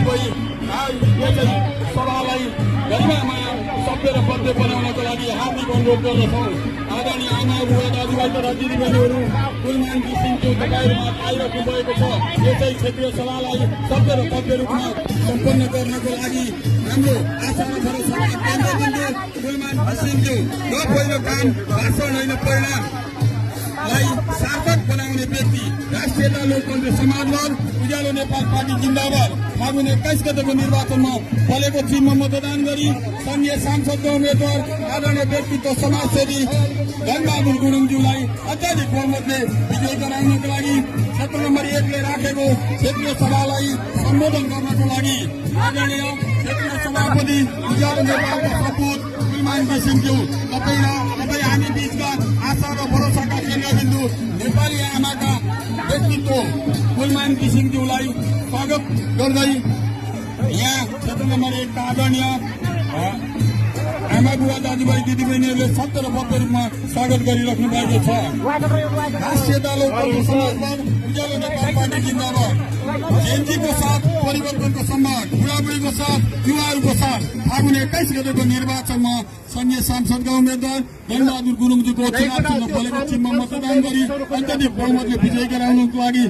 दाजुभाइ यो चाहिँ सभालाई गरिमामा सभ्य र भव्य बनाउनको लागि हार्दिक अनुरोध गर्दछौँ। आदरणीय आमा बुवा दाजुभाइ तथा दिदीबहिनीहरू, कुलमान किसिमको तपाईँहरूमा आइराख्नु भएको छ। यो चाहिँ क्षेत्रीय सभालाई सभ्य र भव्य रूपमा सम्पन्न गर्नको लागि हाम्रो आशा र भरोसा केन्द्रबिन्दु कुलमान किसिमको यो पहिलो काम भाषण होइन परिणामलाई सार्थक बनाउने व्यक्ति राष्ट्रियता लोकतन्त्र समाजवाद उज्यालो नेपाल पार्टी जिन्दाबाद फागुन 21 गतेको निर्वाचनमा फलेको चिन्हमा मतदान गरी संघीय सांसदका उम्मेद्वार आदरणीय व्यक्तित्व समाजसेवी धनबहादुर गुरुङज्यूलाई अत्याधिक बहुमतले विजय गराउनको लागि क्षेत्र नम्बर 1 ले राखेको क्षेत्रीय सभालाई सम्बोधन गर्नको लागि आदरणीय क्षेत्रीय सभापति उज्यालो नेपालको सपुत कुलमान किसिमज्यू तपाईँ हामी बीचका आशा र भरोसाका केन्द्रबिन्दु नेपाली आमाका व्यक्तित्व कुलमान किसिमज्यूलाई स्वागत गर्दै यहाँ क्षेत्र नम्बर 1 का आदरणीय आमा बुवा दाजुभाइ दिदीबहिनीहरूले सत्य र भव्य रूपमा स्वागत गरिराख्नु भएको छ। राष्ट्रियता लोकतन्त्र समाजवाद उज्यालो नेपाल पार्टी जिन्दाबाद जेएनजीको साथ परिवर्तनको सम्मान बुढाबुढीको साथ युवाहरूको साथ फागुन 21 गतेको निर्वाचनमा संघीय सांसदका उम्मेद्वार धनबहादुर गुरुङज्यूको चुनाव चिन्ह फलेको चिन्हमा मतदान गरी अत्याधिक बहुमतले विजय गराउनको लागि